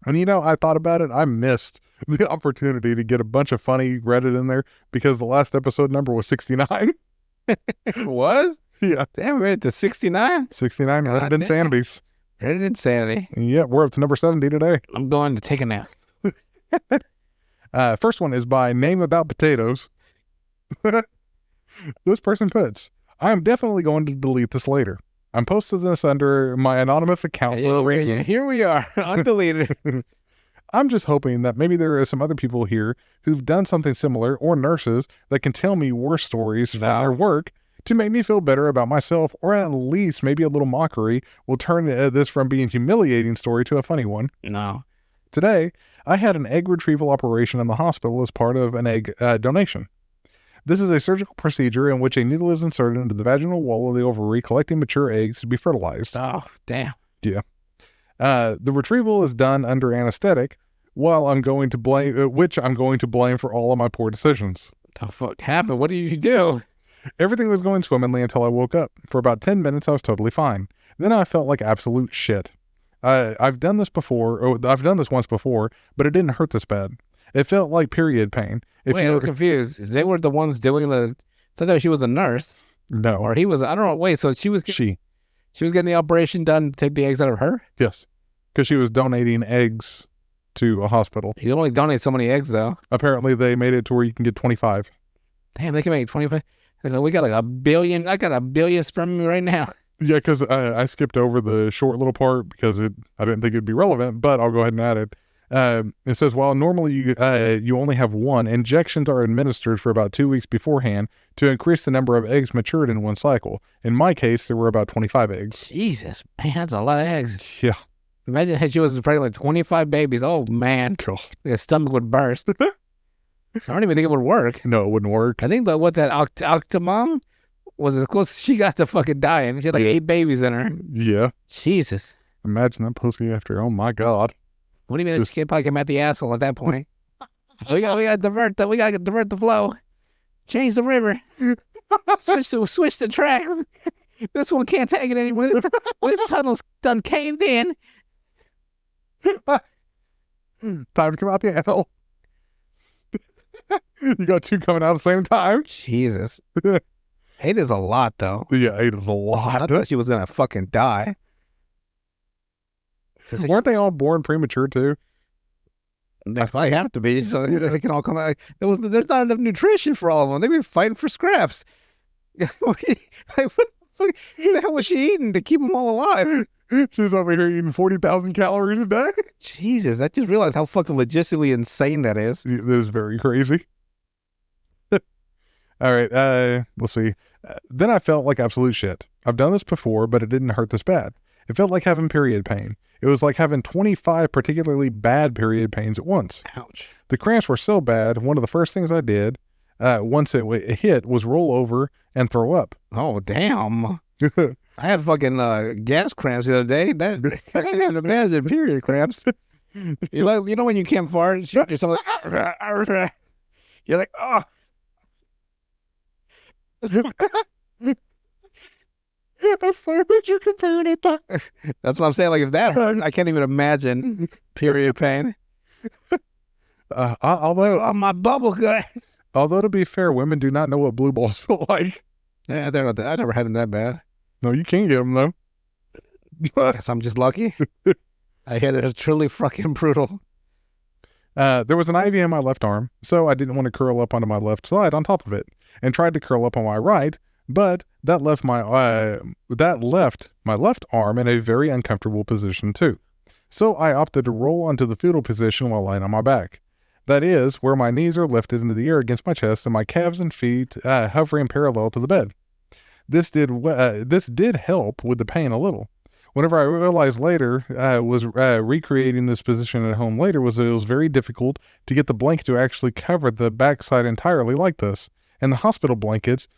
And I thought about it. I missed the opportunity to get a bunch of funny Reddit in there because the last episode number was 69. Was? Yeah. Damn, we're at the 69? 69 Reddit Insanities. Reddit Insanity. Yeah, we're up to number 70 today. I'm going to take a nap. First one is by Name About Potatoes. This person puts, I am definitely going to delete this later. I'm posting this under my anonymous account for a reason. Here we are, undeleted. I'm just hoping that maybe there are some other people here who've done something similar, or nurses that can tell me worse stories from their work to make me feel better about myself, or at least maybe a little mockery will turn this from being a humiliating story to a funny one. No. Today, I had an egg retrieval operation in the hospital as part of an egg donation. This is a surgical procedure in which a needle is inserted into the vaginal wall of the ovary, collecting mature eggs to be fertilized. Oh, damn. Yeah. The retrieval is done under anesthetic, which I'm going to blame for all of my poor decisions. What the fuck happened? What did you do? Everything was going swimmingly until I woke up. For about 10 minutes, I was totally fine. Then I felt like absolute shit. I've done this once before, but it didn't hurt this bad. It felt like period pain. Wait, I'm confused. They were the ones doing I thought she was a nurse. No. Or he was, I don't know. Wait, so she was getting the operation done to take the eggs out of her? Yes. Because she was donating eggs to a hospital. You can only donate so many eggs, though. Apparently, they made it to where you can get 25. Damn, they can make 25. We got like 1 billion. I got 1 billion sperm right now. Yeah, because I skipped over the short little part because I didn't think it'd be relevant, but I'll go ahead and add it. It says, while normally you only have one, injections are administered for about 2 weeks beforehand to increase the number of eggs matured in one cycle. In my case, there were about 25 eggs. Jesus, man, that's a lot of eggs. Yeah. Imagine if she was pregnant with 25 babies. Oh, man. Cool. His stomach would burst. I don't even think it would work. No, it wouldn't work. I think that Octomom was as close as she got to fucking dying. She had like 8 babies in her. Yeah. Jesus. Imagine that pussy after. Oh, my God. What do you mean? She probably came at the asshole at that point. we gotta divert the flow. Change the river. Switch the tracks. This one can't take it anymore. This tunnel's done caved in. Time to come out the asshole. You got 2 coming out at the same time. Jesus. 8 is a lot, though. Yeah, 8 is a lot. I thought she was gonna fucking die. Weren't they all born premature too? They probably have to be, so they can all come out. There's not enough nutrition for all of them. They were fighting for scraps. What the hell was she eating to keep them all alive? She was over here eating 40,000 calories a day. Jesus, I just realized how fucking logistically insane that is. That is very crazy. All right, let's see. Then I felt like absolute shit. I've done this before, but it didn't hurt this bad. It felt like having period pain. It was like having 25 particularly bad period pains at once. Ouch. The cramps were so bad, one of the first things I did, once it hit, was roll over and throw up. Oh, damn. I had fucking gas cramps the other day. I can't even imagine period cramps. You know when you can't fart? You're like, you're like, oh. That's funny that you're comparing it to. That's what I'm saying. Like, if that hurt, I can't even imagine period pain. Although my bubble gut. Although, to be fair, women do not know what blue balls feel like. Yeah, they're not that. I never had them that bad. No, you can't get them, though. Guess I'm just lucky. I hear they're truly fucking brutal. There was an IV in my left arm, so I didn't want to curl up onto my left side on top of it, and tried to curl up on my right, but that left my left arm in a very uncomfortable position too. So I opted to roll onto the fetal position while lying on my back. That is, where my knees are lifted into the air against my chest and my calves and feet hovering parallel to the bed. This did help with the pain a little. Whenever I realized later, recreating this position at home later, it was very difficult to get the blanket to actually cover the backside entirely like this. And the hospital blankets...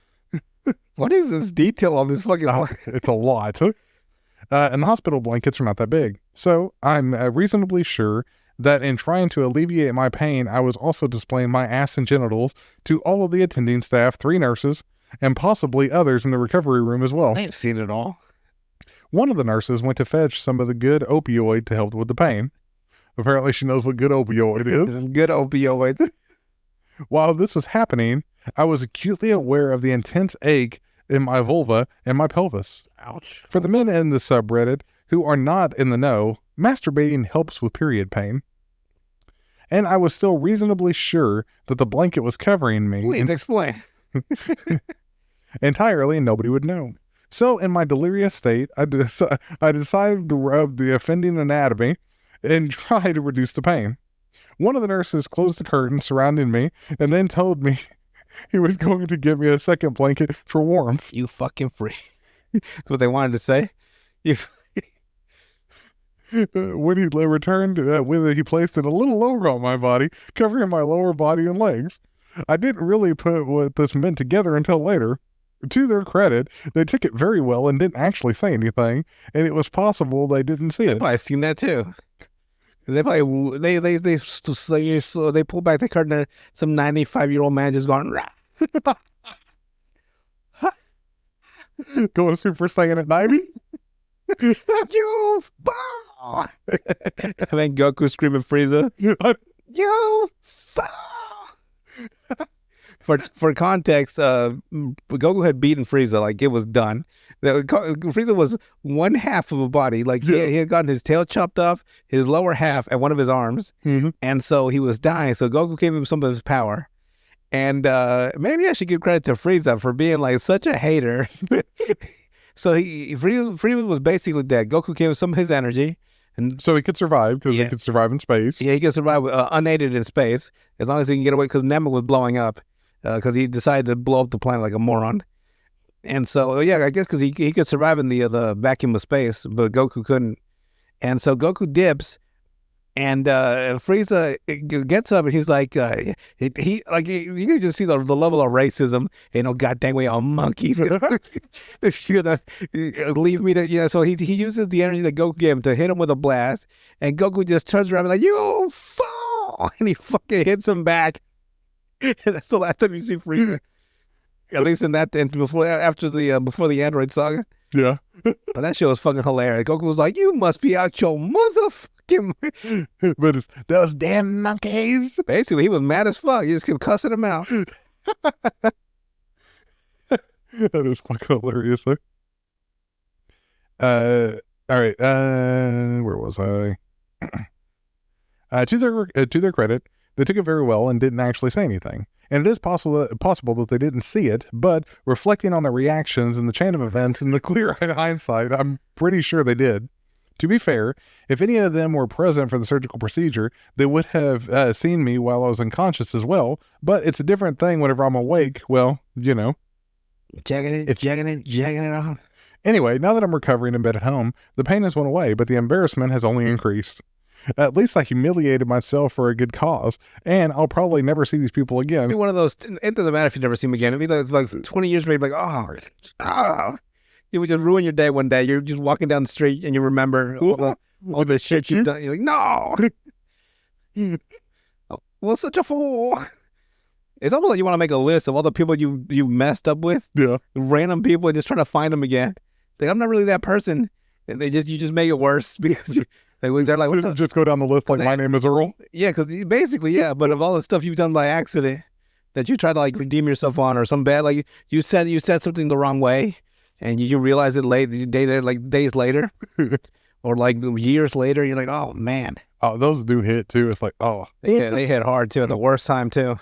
What is this detail on this fucking... It's a lot. And the hospital blankets are not that big. So I'm reasonably sure that in trying to alleviate my pain, I was also displaying my ass and genitals to all of the attending staff, 3 nurses, and possibly others in the recovery room as well. I've seen it all. One of the nurses went to fetch some of the good opioid to help with the pain. Apparently she knows what good opioid is. Good opioids. While this was happening, I was acutely aware of the intense ache in my vulva and my pelvis. Ouch. For the men in the subreddit who are not in the know, masturbating helps with period pain. And I was still reasonably sure that the blanket was covering me Please explain. entirely and nobody would know. So in my delirious state, I decided to rub the offending anatomy and try to reduce the pain. One of the nurses closed the curtain surrounding me and then told me he was going to give me a second blanket for warmth. You fucking freak. That's what they wanted to say. You. When he returned with it, he placed it a little lower on my body, covering my lower body and legs. I didn't really put what this meant together until later. To their credit, they took it very well and didn't actually say anything, and it was possible they didn't see it. I've seen that too. They probably they pull back the curtain and some 95-year-old man just going rah. Going Super Saiyan at 90? You fall. And then Goku screaming Frieza. You fall. For context, Goku had beaten Frieza, like it was done. Frieza was one half of a body, like he had gotten his tail chopped off, his lower half, and one of his arms, and so he was dying. So Goku gave him some of his power, and maybe I should give credit to Frieza for being like such a hater. So Frieza was basically dead. Goku gave him some of his energy. And so he could survive because he could survive in space. Yeah, he could survive unaided in space as long as he can get away because Namek was blowing up because he decided to blow up the planet like a moron. And so, yeah, I guess because he could survive in the vacuum of space, but Goku couldn't. And so Goku dips, and Frieza gets up, and he's like, you can just see the level of racism. You know, God dang, we all monkeys. You're gonna leave me to, so he uses the energy that Goku gave him to hit him with a blast, and Goku just turns around and like, you fall, and he fucking hits him back. And that's the last time you see Frieza. At least in that, and before the Android saga. Yeah. But that shit was fucking hilarious. Goku was like, you must be out your motherfucking... But it's those damn monkeys. Basically, he was mad as fuck. You just kept cussing him out. That is fucking hilarious, though. All right. Where was I? To their credit, they took it very well and didn't actually say anything. And it is possible that they didn't see it, but reflecting on their reactions and the chain of events in the clear-eyed hindsight, I'm pretty sure they did. To be fair, if any of them were present for the surgical procedure, they would have seen me while I was unconscious as well, but it's a different thing whenever I'm awake, well, you know. Jagging it on. Anyway, now that I'm recovering in bed at home, the pain has went away, but the embarrassment has only increased. At least I humiliated myself for a good cause, and I'll probably never see these people again. It'd be one of those, it doesn't matter if you never see them again. It'd be like 20 years later, like, you would just ruin your day one day. You're just walking down the street and you remember all the shit you've done. You're like, no! Well, such a fool. It's almost like you want to make a list of all the people you messed up with. Yeah. Random people and just trying to find them again. Like, I'm not really that person. And you just make it worse because they're like, what just go down the list like my name is Earl. Yeah, because basically, yeah. But of all the stuff you've done by accident that you try to like redeem yourself on, or some bad, like you said something the wrong way, and you realize it days later, or like years later, you're like, oh man. Oh, those do hit too. It's like, oh, yeah, they hit hard too at the worst time too.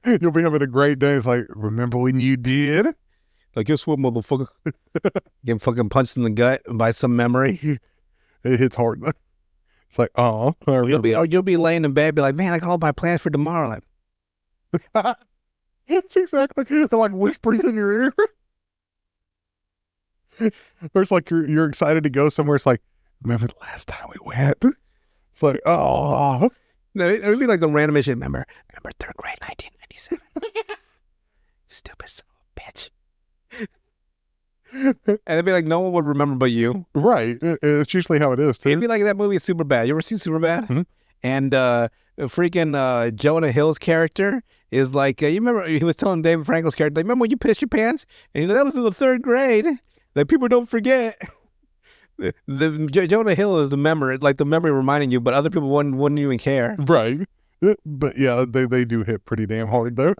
You'll be having a great day. It's like, remember when you did? Like, guess what, motherfucker? Get fucking punched in the gut by some memory. It hits hard. It's like, oh, you'll be laying in bed, be like, man, I got all my plans for tomorrow. Like, it's exactly. They're like whispers in your ear. Or it's like you're excited to go somewhere. It's like, remember the last time we went? It's like, oh. No, it would be like the random shit. Remember third grade, 1997. Stupid son of a bitch. And it'd be like no one would remember but you. Right. It's usually how it is too. It'd be like that movie Superbad. You ever seen Superbad? Mm-hmm. And freaking Jonah Hill's character is like, you remember he was telling David Frankel's character, like, remember when you pissed your pants? And he's like, that was in the third grade. Like, people don't forget. Jonah Hill is the memory, like the memory reminding you, but other people wouldn't even care. Right. But yeah, they do hit pretty damn hard though.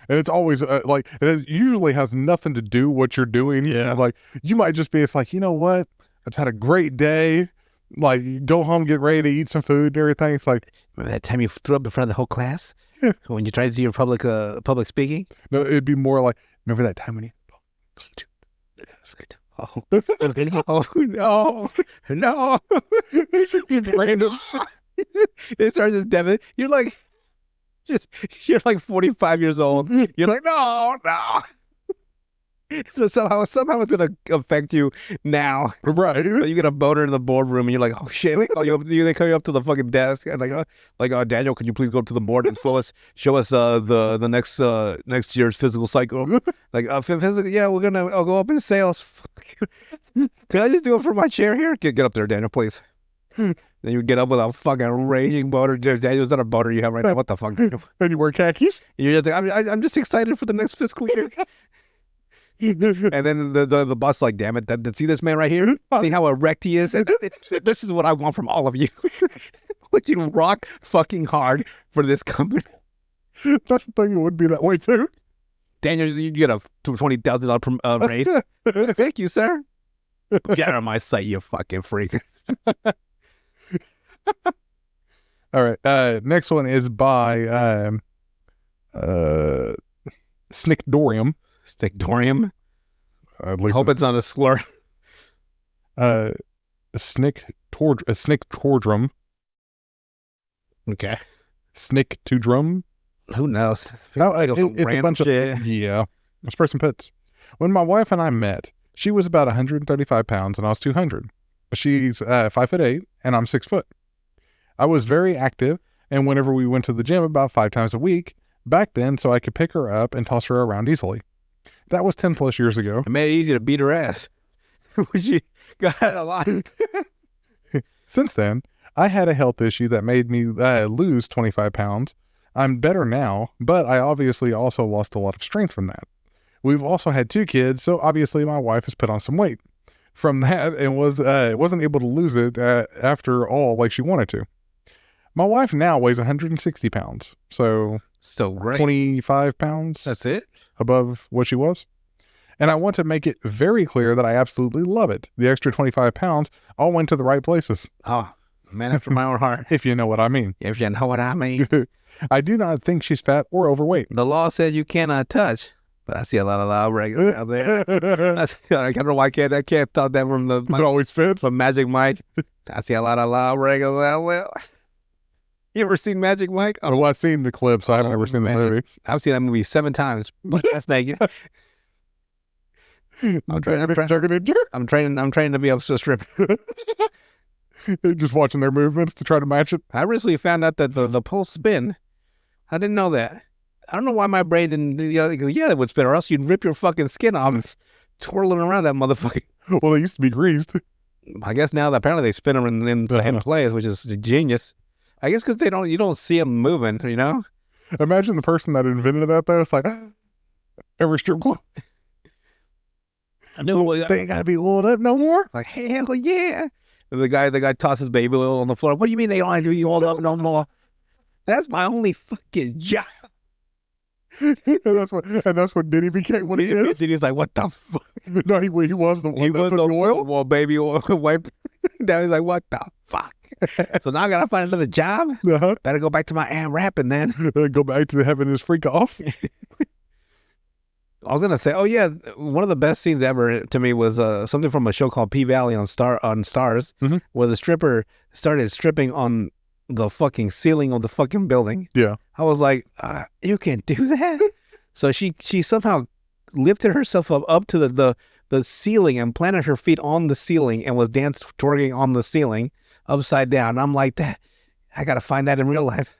And it's always like, it usually has nothing to do what you're doing. Yeah. Like, you might just be, it's like, you know what? I just had a great day. Like, you go home, get ready to eat some food and everything. It's like, Remember that time you threw up in front of the whole class? Yeah. When you tried to do your public speaking? no, it'd be more like, remember that time when you. Oh, oh no, no. Random. It starts just Devin. You're like 45 years old. You're like, no. So somehow it's gonna affect you now. Right. So you get a boner in the boardroom, and you're like, oh shit. They call you up to the fucking desk, and Daniel, can you please go to the board and show us the next year's physical cycle? Like physical, yeah, I'll go up in sales. Can I just do it from my chair here? Get up there, Daniel, please. Then you get up with a fucking raging boner. Daniel's not a boner you have right now. What the fuck, Daniel? And you wear khakis? You're just like, I'm just excited for the next fiscal year. And then the boss like, damn it, see this man right here? See how erect he is? This is what I want from all of you. Like, you rock fucking hard for this company. That's the thing, it would be that way too. Daniel, you get a $20,000 raise. Thank you, sir. Get out of my sight, you fucking freak. All right. Next one is by Snickdorium. Stickdorium. At I least hope it's not a slur. Snicktordrum. Okay. Snick-to-drum. Who knows? No, It's it's a bunch shit. of, yeah. Let's person pits. When my wife and I met, she was about 135 pounds and I was 200. She's 5'8" and I'm 6 foot. I was very active, and whenever we went to the gym about 5 times a week back then, so I could pick her up and toss her around easily. That was 10 plus years ago. It made it easy to beat her ass. She got a lot. Since then, I had a health issue that made me lose 25 pounds. I'm better now, but I obviously also lost a lot of strength from that. We've also had 2 kids, so obviously my wife has put on some weight from that and wasn't able to lose it after all like she wanted to. My wife now weighs 160 pounds, so So great. 25 pounds That's it? above what she was. And I want to make it very clear that I absolutely love it. The extra 25 pounds all went to the right places, Oh, man after my own heart. if you know what I mean. If you know what I mean. I do not think she's fat or overweight. The law says you cannot touch, but I see a lot of loud regulars out there. I don't know why I can't talk that from It always fits. from Magic Mike. I see a lot of loud regulars out there. You ever seen Magic Mike? Oh, well, I've seen the clips. I haven't Oh, ever seen the man. movie. I've seen that movie 7 times, but that's naked. I'm training to be a stripper. Just watching their movements to try to match it. I recently found out that the pulse spin. I didn't know that. I don't know why my brain didn't. Yeah, it would spin, or else you'd rip your fucking skin off, twirling around that motherfucker. Well, they used to be greased. I guess now that apparently they spin them in the same place, which is genius. I guess because you don't see them moving, you know. Imagine the person that invented that, though. It's like, every strip club, I knew they ain't got to be oiled up no more. like hell yeah. And the guy tosses baby oil on the floor. What do you mean they don't have to be oiled up no more? That's my only fucking job. and that's what Diddy became what he is. He's like, what the fuck? No, he was the one that put the oil. Well, baby oil wipe. Now he's like, what the fuck? So now I gotta find another job. Uh-huh. Better go back to my am rapping then. Go back to having his freak off. I was gonna say, oh yeah, one of the best scenes ever to me was something from a show called P Valley on Stars, Mhm. where the stripper started stripping on the fucking ceiling of the fucking building. Yeah. I was like, you can't do that. So she somehow lifted herself up to the ceiling and planted her feet on the ceiling and was twerking on the ceiling upside down. I'm like, that I gotta find that in real life.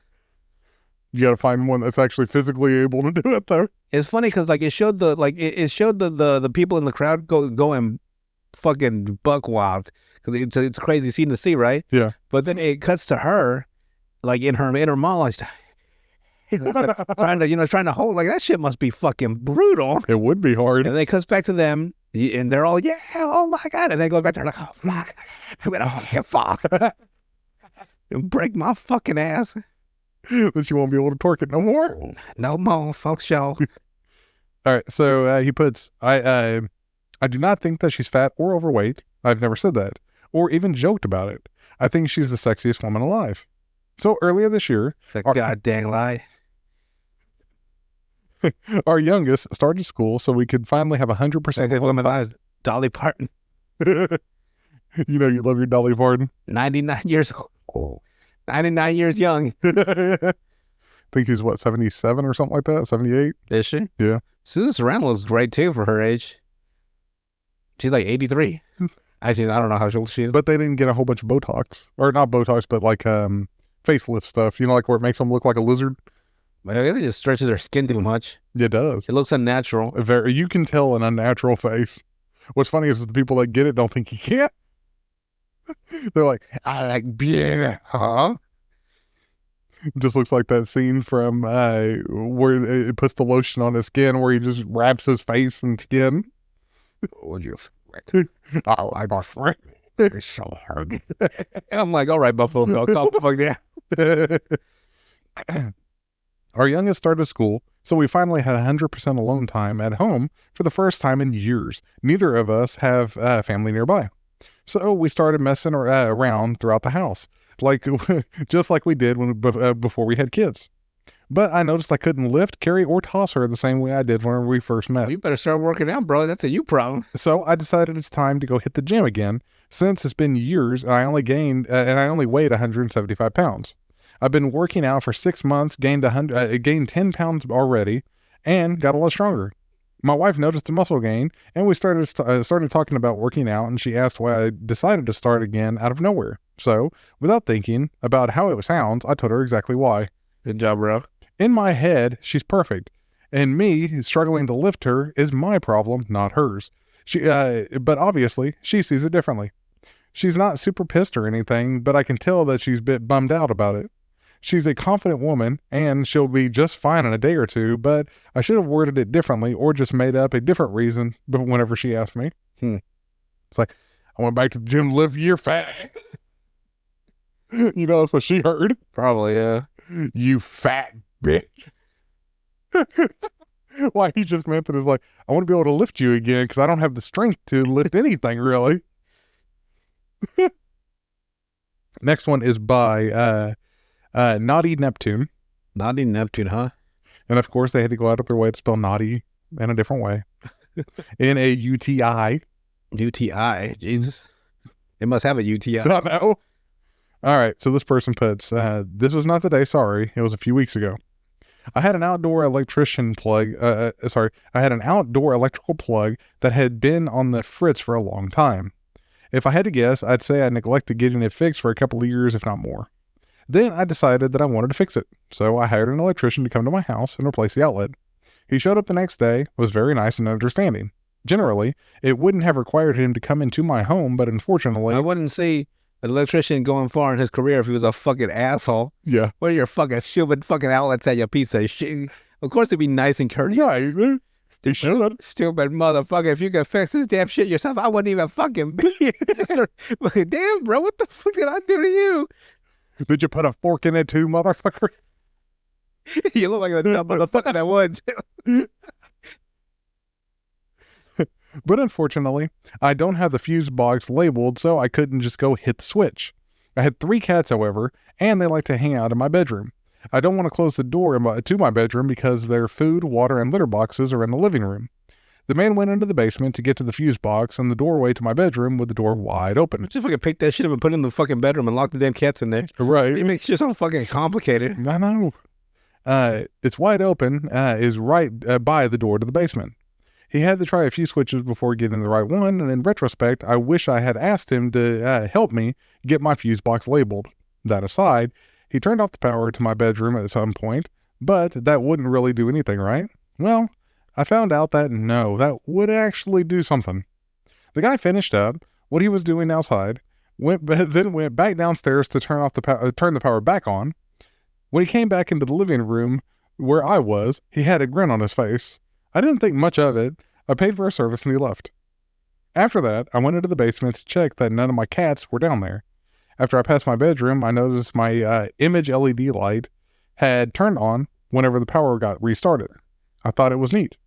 You got to find one that's actually physically able to do it, though. It's funny because like it showed the people in the crowd going fucking buck wild because it's a crazy scene to see, right? Yeah. But then it cuts to her, like in her inner monologue, trying to hold, like that shit must be fucking brutal. It would be hard. And then it cuts back to them, And they're all, yeah, oh my God. And they go back there like, oh, fuck. I went, oh, yeah, fuck. Break my fucking ass. That you won't be able to torque it no more. No more, folks, y'all. All right, so he puts, I do not think that she's fat or overweight. I've never said that, or even joked about it. I think she's the sexiest woman alive. So earlier this year, It's a goddamn lie. our youngest started school so we could finally have 100%. Second woman alive, Dolly Parton, You know you love your Dolly Parton. 99 years old. 99 years young. I think she's, what, 77 or something like that? 78? Is she? Yeah. Susan Sarandon looks great, too, for her age. She's like 83. Actually, I don't know how old she is. But they didn't get a whole bunch of Botox. Or not Botox, but like facelift stuff. You know, like where it makes them look like a lizard? But it just stretches her skin too much. It does. It looks unnatural. You can tell an unnatural face. What's funny is the people that get it don't think you can. They're like, I like bien, huh? Just looks like that scene from where it puts the lotion on his skin, where he just wraps his face and skin. Would you? Oh, I got friend. It's so hard. I'm like, all right, Buffalo Bill, calm the fuck down. Our youngest started school, so we finally had 100% alone time at home for the first time in years. Neither of us have family nearby. So we started messing around throughout the house, like just like we did before we had kids. But I noticed I couldn't lift, carry, or toss her the same way I did when we first met. Well, you better start working out, bro. That's a you problem. So I decided it's time to go hit the gym again, since it's been years and I only weighed 175 pounds. I've been working out for 6 months, gained 10 pounds already, and got a lot stronger. My wife noticed the muscle gain, and we started talking about working out, and she asked why I decided to start again out of nowhere. So, without thinking about how it sounds, I told her exactly why. Good job, bro. In my head, she's perfect, and me struggling to lift her is my problem, not hers. But obviously, she sees it differently. She's not super pissed or anything, but I can tell that she's a bit bummed out about it. She's a confident woman, and she'll be just fine in a day or two, but I should have worded it differently or just made up a different reason whenever she asked me. It's like, I went back to the gym to lift, you're fat. You know, that's what she heard. Probably, yeah. You fat bitch. Why he just meant that is like, I want to be able to lift you again because I don't have the strength to lift anything, really. Next one is by Naughty Neptune. Naughty Neptune, huh? And of course, they had to go out of their way to spell naughty in a different way. N-A-U-T-I. UTI. Jesus. They must have a UTI. I know. All right. So this person puts, this was not today. Sorry. It was a few weeks ago. I had an outdoor electrician plug. I had an outdoor electrical plug that had been on the fritz for a long time. If I had to guess, I'd say I neglected getting it fixed for a couple of years, if not more. Then I decided that I wanted to fix it, so I hired an electrician to come to my house and replace the outlet. He showed up the next day, was very nice and understanding. Generally, it wouldn't have required him to come into my home, but unfortunately... I wouldn't see an electrician going far in his career if he was a fucking asshole. Yeah. What are your fucking stupid fucking outlets at, you piece of shit? Of course it'd be nice and courteous. Yeah, he should. Stupid motherfucker. If you could fix this damn shit yourself, I wouldn't even fucking be here. Damn, bro, what the fuck did I do to you? Did you put a fork in it too, motherfucker? You look like a dumb motherfucker that would. But unfortunately, I don't have the fuse box labeled, so I couldn't just go hit the switch. I had 3 cats, however, and they like to hang out in my bedroom. I don't want to close the door to my bedroom because their food, water, and litter boxes are in the living room. The man went into the basement to get to the fuse box and the doorway to my bedroom with the door wide open. Just fucking pick that shit up and put it in the fucking bedroom and lock the damn cats in there. Right. It makes shit so fucking complicated. I know. It's wide open, is right by the door to the basement. He had to try a few switches before getting the right one, and in retrospect, I wish I had asked him to help me get my fuse box labeled. That aside, he turned off the power to my bedroom at some point, but that wouldn't really do anything, right? Well, I found out that no, that would actually do something. The guy finished up what he was doing outside, then went back downstairs to turn the power back on. When he came back into the living room where I was, he had a grin on his face. I didn't think much of it. I paid for a service and he left. After that, I went into the basement to check that none of my cats were down there. After I passed my bedroom, I noticed my image LED light had turned on whenever the power got restarted. I thought it was neat.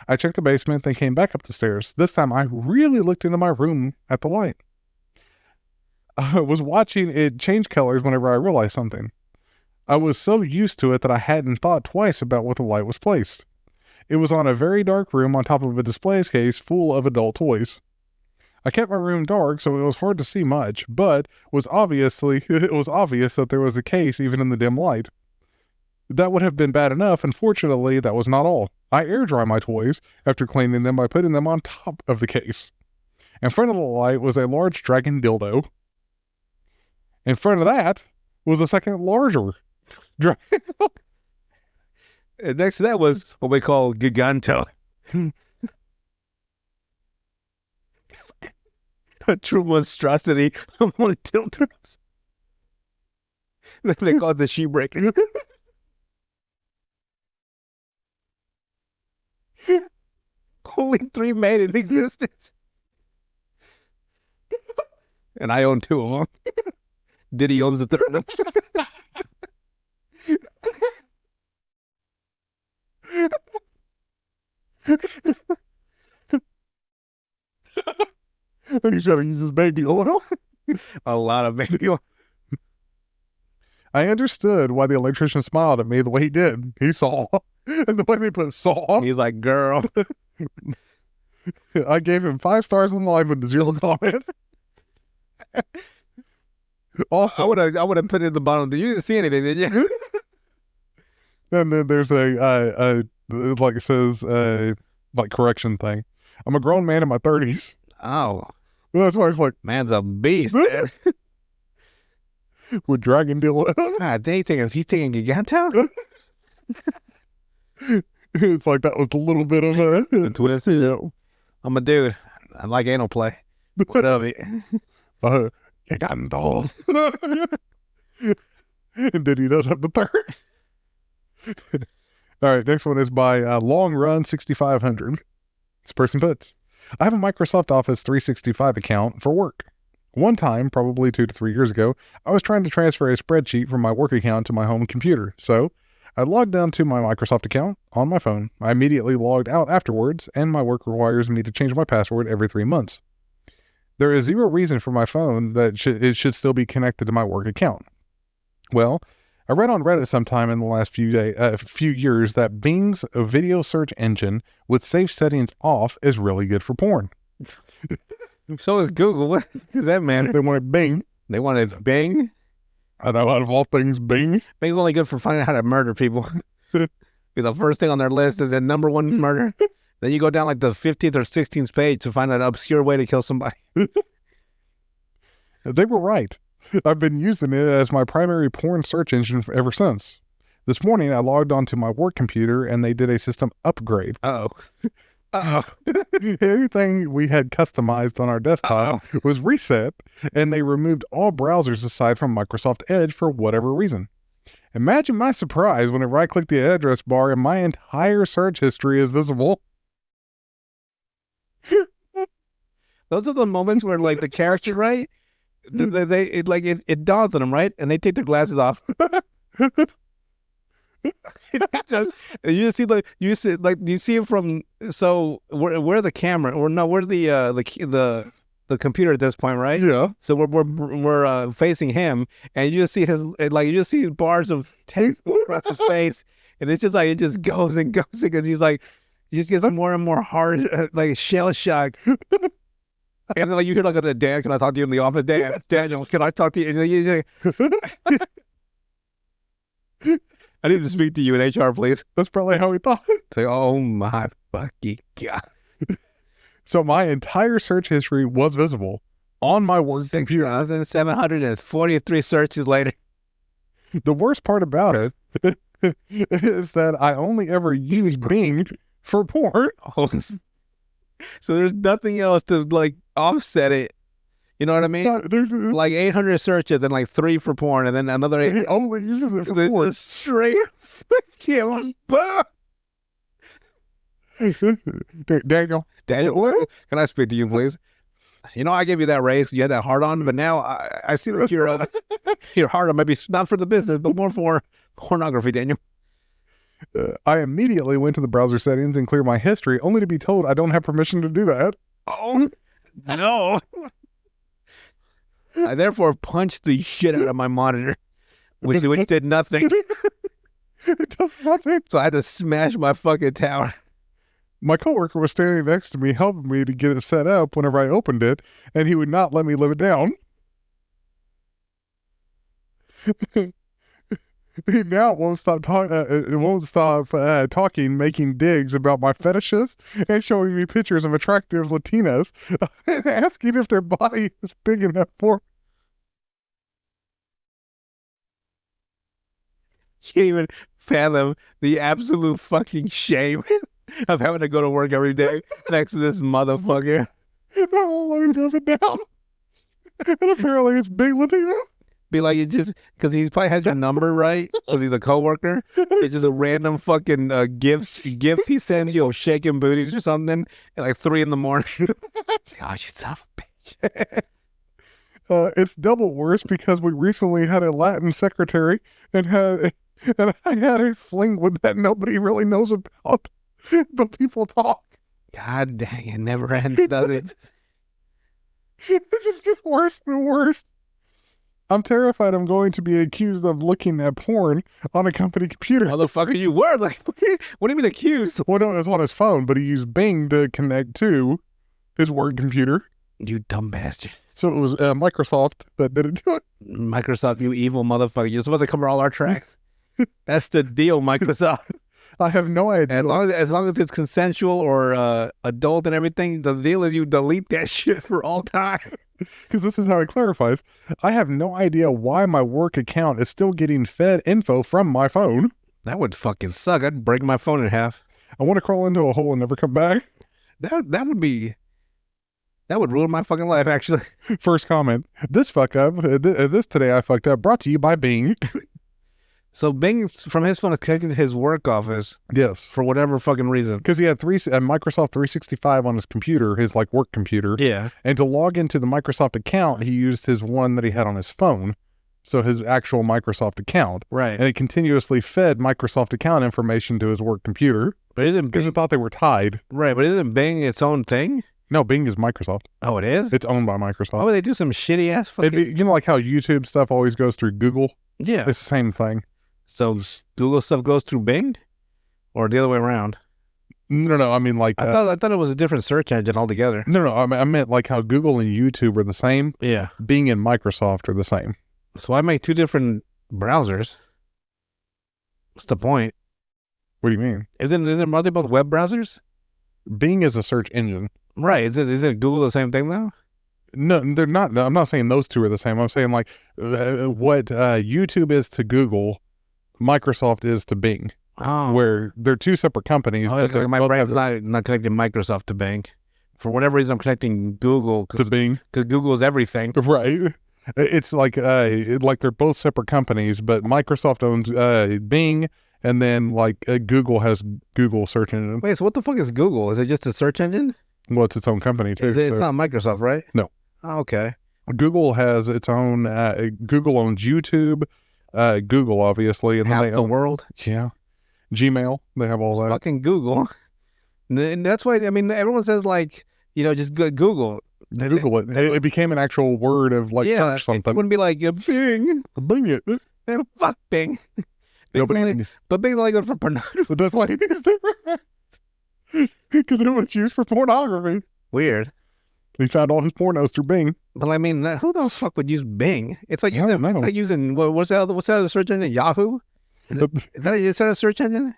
I checked the basement, then came back up the stairs. This time I really looked into my room at the light. I was watching it change colors whenever I realized something. I was so used to it that I hadn't thought twice about what the light was placed. It was on a very dark room on top of a display case full of adult toys. I kept my room dark, so it was hard to see much, but it was obvious that there was a case even in the dim light. That would have been bad enough. Unfortunately, that was not all. I air dry my toys after cleaning them by putting them on top of the case. In front of the light was a large dragon dildo. In front of that was a second larger dragon. And next to that was what we call Giganto. A true monstrosity of one dildos. They call it the she breaker. Only 3 made in existence. And I own 2 of them. Diddy owns the 3rd one. He's gotta use his baby oil. A lot of baby oil. I understood why the electrician smiled at me the way he did. He saw. And the way they put saw. He's like, girl. I gave him 5 stars online with 0 comments. Also, I would have put it in the bottom. You didn't see anything, did you? and then there's a like it says, like correction thing. I'm a grown man in my 30s. Oh, That's why it's like, man's a beast. Man. with dragon dildo. God, he's taking Giganto? It's like that was a little bit of a twist. Yeah. I'm a dude. I like anal play. What of it? Giganto. And then he does have the 3rd. All right, next one is by Long Run 6500. This person puts, I have a Microsoft Office 365 account for work. One time, probably 2 to 3 years ago, I was trying to transfer a spreadsheet from my work account to my home computer. So I logged down to my Microsoft account on my phone. I immediately logged out afterwards, and my work requires me to change my password every 3 months. There is zero reason for my phone that it should still be connected to my work account. Well, I read on Reddit sometime in the last few years that Bing's video search engine with safe settings off is really good for porn. So is Google. What does that matter? They wanted Bing. They wanted Bing. I know, out of all things, Bing. Bing's only good for finding out how to murder people. The first thing on their list is the number 1 murder. Then you go down like the 15th or 16th page to find an obscure way to kill somebody. They were right. I've been using it as my primary porn search engine ever since. This morning, I logged onto my work computer and they did a system upgrade. Everything we had customized on our desktop was reset, and they removed all browsers aside from Microsoft Edge for whatever reason. Imagine my surprise when I right-click the address bar and my entire search history is visible. Those are the moments where, like, the character, right? It dawns on them, right? And they take their glasses off. You see it from, so we're the camera, or no, we're the computer at this point, right? Yeah. So we're facing him, and you just see you just see bars of text across his face, and it's just like it just goes and goes because he's like, he just gets more and more hard, like shell shock. And then like you hear like, Dan, can I talk to you in the office? Daniel, can I talk to you? And you say, I need to speak to you in HR, please. That's probably how he thought. Say, oh my fucking God. So my entire search history was visible on my work computer. 6,743 searches later. The worst part about it is that I only ever use Bing for porn. Oh. So there's nothing else to like offset it. You know what I mean? There's like 800 searches, then like 3 for porn, and then another 8. He only uses it for This porn. is straight fucking Daniel, Daniel, can I speak to you, please? You know, I gave you that raise. You had that hard on, but now I see that your hard on might be not for the business, but more for pornography, Daniel. I immediately went to the browser settings and cleared my history, only to be told I don't have permission to do that. Oh, no. I therefore punched the shit out of my monitor, which did nothing. It does nothing. So I had to smash my fucking tower. My coworker was standing next to me, helping me to get it set up whenever I opened it, and he would not let me live it down. He now won't stop talking, making digs about my fetishes, and showing me pictures of attractive Latinas, and asking if their body is big enough for. Can't even fathom the absolute fucking shame of having to go to work every day next to this motherfucker. That won't let me live it down. And apparently it's big Latina. Be like, it just, because he probably has your number, right? Because he's a coworker. It's just a random fucking gifts he sends you, shaking booties or something at like 3 a.m. Oh, you son of a bitch. It's double worse because we recently had a Latin secretary and I had a fling with that nobody really knows about, but people talk. God dang, it never ends, does it? It just gets worse and worse. I'm terrified I'm going to be accused of looking at porn on a company computer. Motherfucker, you were like, what do you mean accused? Well, no, it was on his phone, but he used Bing to connect to his work computer. You dumb bastard. So it was Microsoft that did it to it. Microsoft, you evil motherfucker. You're supposed to cover all our tracks. That's the deal, Microsoft. I have no idea. As long as it's consensual or adult and everything, the deal is you delete that shit for all time. Because this is how it clarifies. I have no idea why my work account is still getting fed info from my phone. That would fucking suck. I'd break my phone in half. I want to crawl into a hole and never come back. That would ruin my fucking life, actually. First comment. This fuck up. This today I fucked up. Brought to you by Bing. So Bing, from his phone, is connected to his work office. Yes. For whatever fucking reason. Because he had Microsoft 365 on his computer, his like work computer. Yeah. And to log into the Microsoft account, he used his one that he had on his phone. So his actual Microsoft account. Right. And it continuously fed Microsoft account information to his work computer. But isn't because it thought they were tied. Right, but isn't Bing its own thing? No, Bing is Microsoft. Oh, it is? It's owned by Microsoft. Why would they do some shitty ass fucking... You know like how YouTube stuff always goes through Google? Yeah. It's the same thing. So Google stuff goes through Bing? Or the other way around? No, I mean like... I thought it was a different search engine altogether. No, I meant like how Google and YouTube are the same. Yeah. Bing and Microsoft are the same. So I make 2 different browsers. What's the point? What do you mean? Are they both web browsers? Bing is a search engine. Right. Is it Google the same thing though? No, they're not. I'm not saying those two are the same. I'm saying like what YouTube is to Google, Microsoft is to Bing. Oh. Where they're 2 separate companies. Oh, but my brain's not connecting Microsoft to Bing. For whatever reason, I'm connecting Google to Bing. Because Google is everything. Right. It's like they're both separate companies, but Microsoft owns Bing, and then like Google has Google search engine. Wait, so what the fuck is Google? Is it just a search engine? Well, it's its own company too. It's not Microsoft, right? No. Oh, okay. Google has its own. Google owns YouTube. Google obviously, and half then they the own, world. Yeah. Gmail. They have all that. Fucking Google. And that's why everyone says like just Google. Google it. It became an actual word of like search something. It wouldn't be like Bing. Bing it. Man, fuck Bing. No, but Bing's only good for pornography. But that's why it is different. Because it was used for pornography. Weird. He found all his pornos through Bing. But who the fuck would use Bing? It's like using what's that other search engine? Yahoo? Is that a search engine?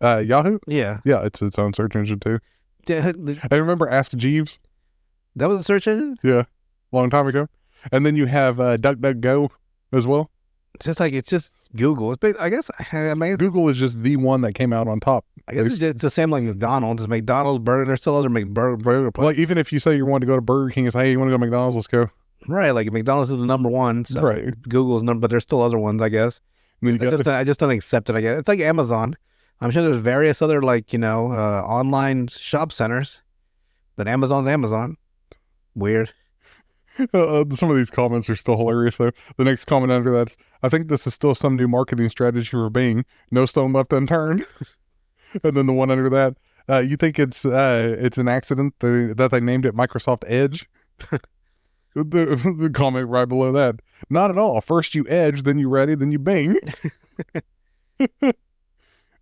Yahoo? Yeah. Yeah, it's its own search engine too. I remember Ask Jeeves. That was a search engine? Yeah. Long time ago. And then you have DuckDuckGo as well. It's just Google. Google is just the one that came out on top. I guess it's the same like McDonald's. McDonald's, Burger. There's still other burger places. Like even if you say you want to go to Burger King, it's hey, you want to go to McDonald's? Let's go. Right. Like McDonald's is the number one. So right. Google's number, but there's still other ones, I guess. I just don't accept it. I guess it's like Amazon. I'm sure there's various other online shop centers, but Amazon's Amazon. Weird. Some of these comments are still hilarious, though. The next comment under that, I think this is still some new marketing strategy for Bing. No stone left unturned. And then the one under that, you think it's an accident that they named it Microsoft Edge? The comment right below that, not at all. First you Edge, then you Ready, then you Bing.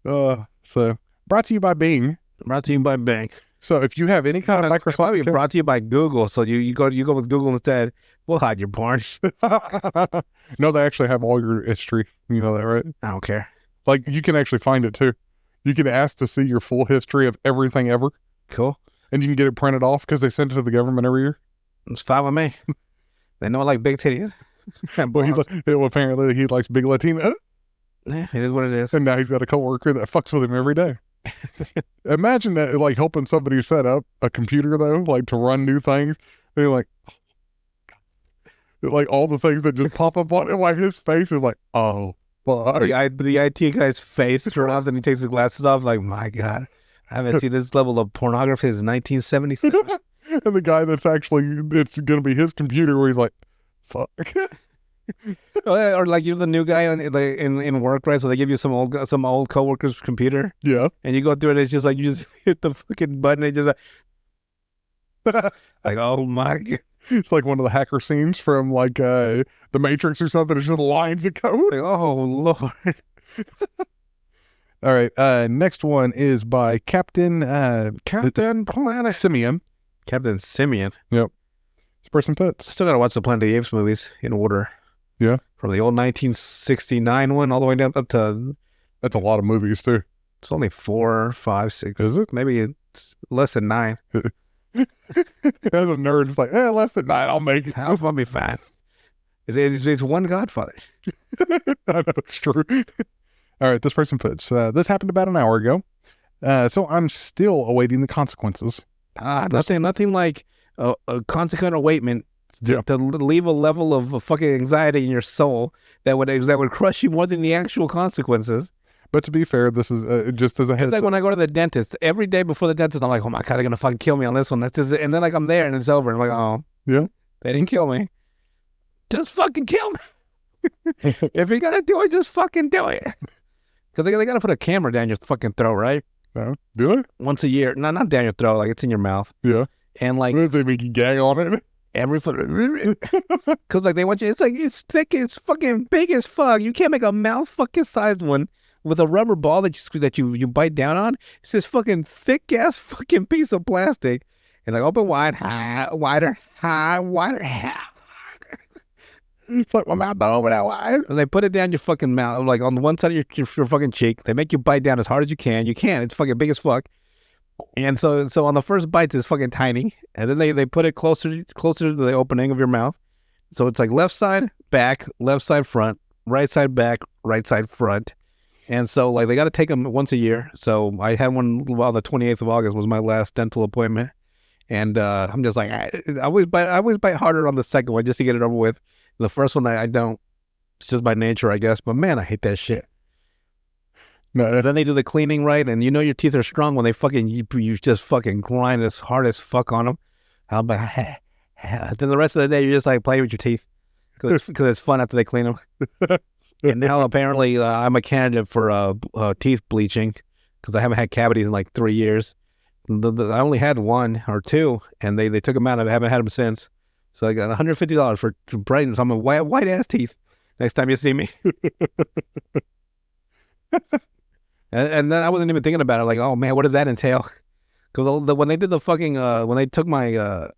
So brought to you by Bing. Brought to you by Bing. So if you have any kind of Microsoft, Probably brought to you by Google. So you go with Google instead. We'll hide your porn. No, they actually have all your history. You know that, right? I don't care. Like you can actually find it too. You can ask to see your full history of everything ever, Cool. and you can get it printed off because they send it to the government every year. It's fine with me. They know I like big titties. Well, apparently he likes big Latina, Yeah, it is what it is. and now he's got a coworker that fucks with him every day. Imagine that, like helping somebody set up a computer though, like to run new things. They're like all the things that just pop up on it. Like his face is like, oh fuck. The IT guy's face drops and he takes his glasses off. Like, my God, I haven't seen this level of pornography since 1977. And the guy that's actually, it's gonna be his computer where he's like, fuck. Or like you're the new guy in work, right? So they give you some old coworker's computer, Yeah. and you go through it. And it's just like you just hit the fucking button. And just like oh my God. It's like one of the hacker scenes from like the Matrix or something. It's just lines of code. Like, oh Lord. All right. Next one is by Captain Planet Simeon. Captain Simeon. This person puts. Still gotta watch the Planet of the Apes movies in order. Yeah. From the old 1969 one all the way down up to, That's a lot of movies too. it's only 4, 5, 6. Is it? Maybe it's less than 9. As a nerd, it's like, less than 9, I'll make it. I'll be fine. It's one Godfather. I know it's true. All right, this person puts, this happened about an hour ago. So I'm still awaiting the consequences. Nothing like a consequent awaitment Yeah. to leave a level of fucking anxiety in your soul that would crush you more than the actual consequences. But to be fair, this is just as a heads It's like up. when I go to the dentist. Every day before the dentist, I'm like, oh my God, they're going to fucking kill me on this one. That's just it. And then like I'm there and it's over. And I'm like, oh. Yeah. They didn't kill me. Just fucking kill me. If you're going to do it, just fucking do it. Because they got to put a camera down your fucking throat, right? No, do they? Once a year. No, not down your throat. Like it's in your mouth. Yeah. And like They make you gag on it. every foot. Because like they want you. It's like it's thick. It's fucking big as fuck. You can't make a mouth fucking sized one with a rubber ball that you bite down on. It's this fucking thick ass fucking piece of plastic. And like open wide, high, wider, high, wider, high. It's like my mouth don't open that wide. And they put it down your fucking mouth, like on one side of your fucking cheek. They make you bite down as hard as you can. You can. It's fucking big as fuck. And so on the first bite, it's fucking tiny. And then they put it closer to the opening of your mouth. So it's like left side, back, left side, front, right side, back, right side, front. And so like they got to take them once a year. So I had one on the 28th of August was my last dental appointment. And I'm just like, I always bite harder on the second one just to get it over with. The first one, I don't. It's just by nature, I guess. But man, I hate that shit. No, Then they do the cleaning right, and you know your teeth are strong when they fucking, you just fucking grind as hard as fuck on them. I'm like, then the rest of the day, you're just like playing with your teeth. Because it's fun after they clean them. And now apparently I'm a candidate for teeth bleaching because I haven't had cavities in like 3 years. I only had 1 or 2, and they took them out. I haven't had them since. So I got $150 to brighten some white ass teeth next time you see me. and then I wasn't even thinking about it. Like, oh man, what does that entail? Because when they did the fucking when they took my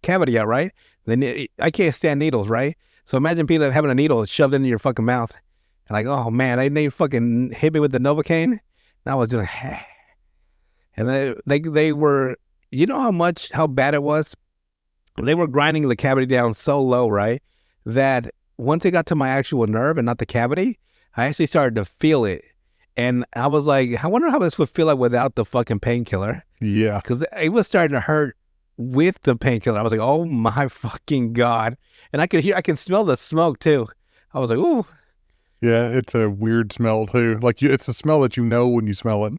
cavity out, right? Then I can't stand needles, right? So imagine people having a needle shoved into your fucking mouth, and like, oh man, they fucking hit me with the Novocaine. And I was just like, and they were, you know how bad it was. They were grinding the cavity down so low, right, that once it got to my actual nerve and not the cavity, I actually started to feel it. And I was like, I wonder how this would feel like without the fucking painkiller. yeah. Because it was starting to hurt with the painkiller. I was like, oh my fucking God. And I can smell the smoke too. I was like, ooh. Yeah, it's a weird smell too. Like it's a smell that you know when you smell it.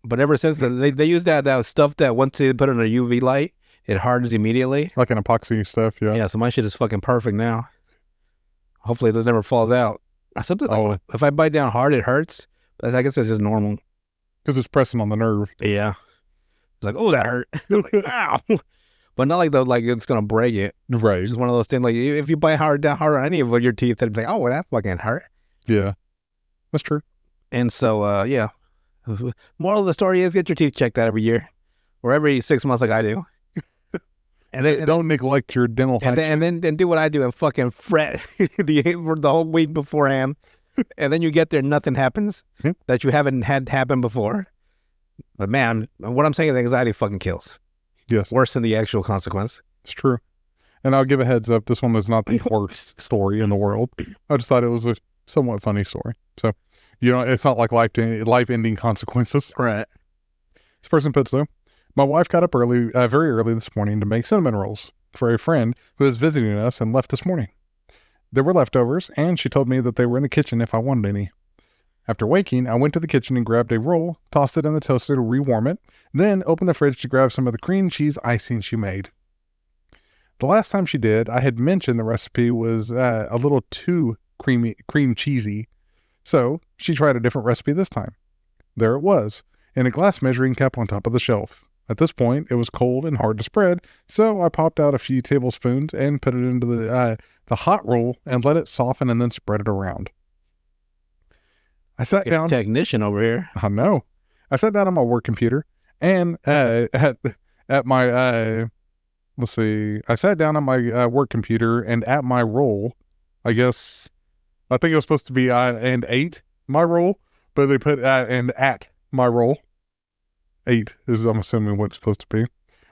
But ever since then, they used that stuff that once they put it in a UV light, it hardens immediately. Like an epoxy stuff, yeah. Yeah, so my shit is fucking perfect now. Hopefully it never falls out. Something like, if I bite down hard, it hurts. But I guess it's just normal. Because it's pressing on the nerve. Yeah. It's like, oh, that hurt. Like, ow. But not like it's gonna break it. Right. It's just one of those things. Like if you bite down hard on any of your teeth, it'd be like, oh, well, that fucking hurt. Yeah. That's true. And so, yeah. Moral of the story is get your teeth checked out every year, or every 6 months, like I do. And then don't neglect your dental hygiene. and then do what I do and fucking fret the whole week beforehand. And then you get there, nothing happens that you haven't had happen before. But man, what I'm saying is anxiety fucking kills. Yes. Worse than the actual consequence. It's true. And I'll give a heads up, this one is not the worst story in the world. I just thought it was a somewhat funny story. So, it's not like life-ending consequences. Right. This person puts, though, my wife got up very early this morning to make cinnamon rolls for a friend who is visiting us and left this morning. There were leftovers, and she told me that they were in the kitchen if I wanted any. After waking, I went to the kitchen and grabbed a roll, tossed it in the toaster to rewarm it, then opened the fridge to grab some of the cream cheese icing she made. The last time she did, I had mentioned the recipe was a little too cream cheesy, so she tried a different recipe this time. There it was, in a glass measuring cup on top of the shelf. At this point, it was cold and hard to spread, so I popped out a few tablespoons and put it into the hot roll and let it soften and then spread it around. I sat down. Technician over here. I know. I sat down on my work computer and at my let's see. I sat down on my work computer and at my roll, I think it was supposed to be and ate my roll, but they put and at my roll. 8 is, I'm assuming, what it's supposed to be.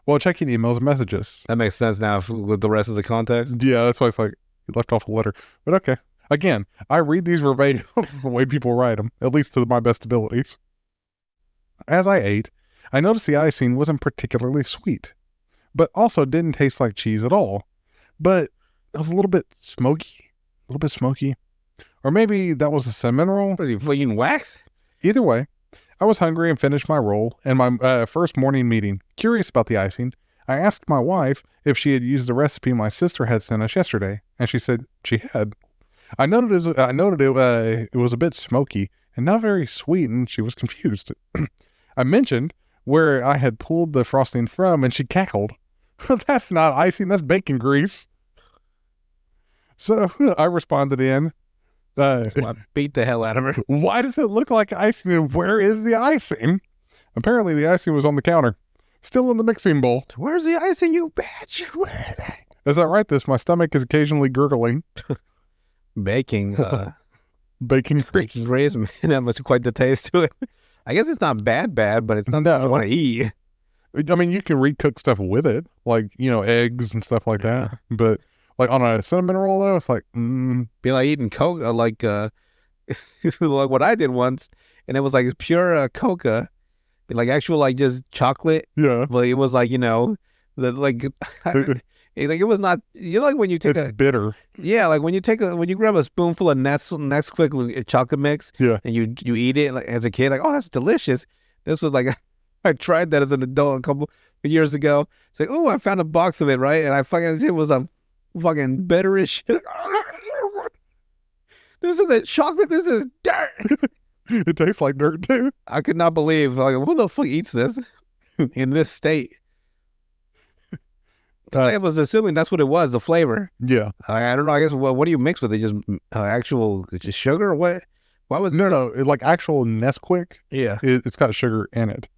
Well, checking emails and messages. That makes sense now with the rest of the context. Yeah, that's why it's like you left off a letter. But okay. Again, I read these verbatim the way people write them, at least to my best abilities. As I ate, I noticed the icing wasn't particularly sweet, but also didn't taste like cheese at all. But it was a little bit smoky. Or maybe that was a cinnamon roll. Was he eating wax? Either way, I was hungry and finished my roll and my first morning meeting. Curious about the icing, I asked my wife if she had used the recipe my sister had sent us yesterday, and she said she had. I noted it was a bit smoky and not very sweet, and she was confused. I mentioned where I had pulled the frosting from, and she cackled. That's not icing, that's bacon grease. So I responded I beat the hell out of her. why does it look like icing, and where is the icing? Apparently the icing was on the counter, still in the mixing bowl. Where's the icing, you bitch? Where is that? As I write this, my stomach is occasionally gurgling. Bacon Bacon grease. grease, man, that must quite the taste to it. I guess it's not bad, but it's not that I want to eat. I mean, you can recook stuff with it, like, eggs and stuff like that. But like on a cinnamon roll, though, it's like, Be like eating coca, like like what I did once, and it was like pure coca, like actual like just chocolate. yeah. But it was like it was not, like when you take It's bitter. like when you grab a spoonful of Nesquik chocolate mix, Yeah. and you eat it like as a kid, like, oh, that's delicious. This was like I tried that as an adult a couple of years ago. It's like, oh, I found a box of it, right? And I fucking, it was a fucking bitter as shit. This isn't chocolate, this is dirt. It tastes like dirt too. I could not believe, like, who the fuck eats this in this state? I was assuming that's what it was, the flavor. Yeah. I don't know. I guess what do you mix with it? Just actual just sugar or what? Why was No, like actual Nesquik, Yeah, it's got sugar in it.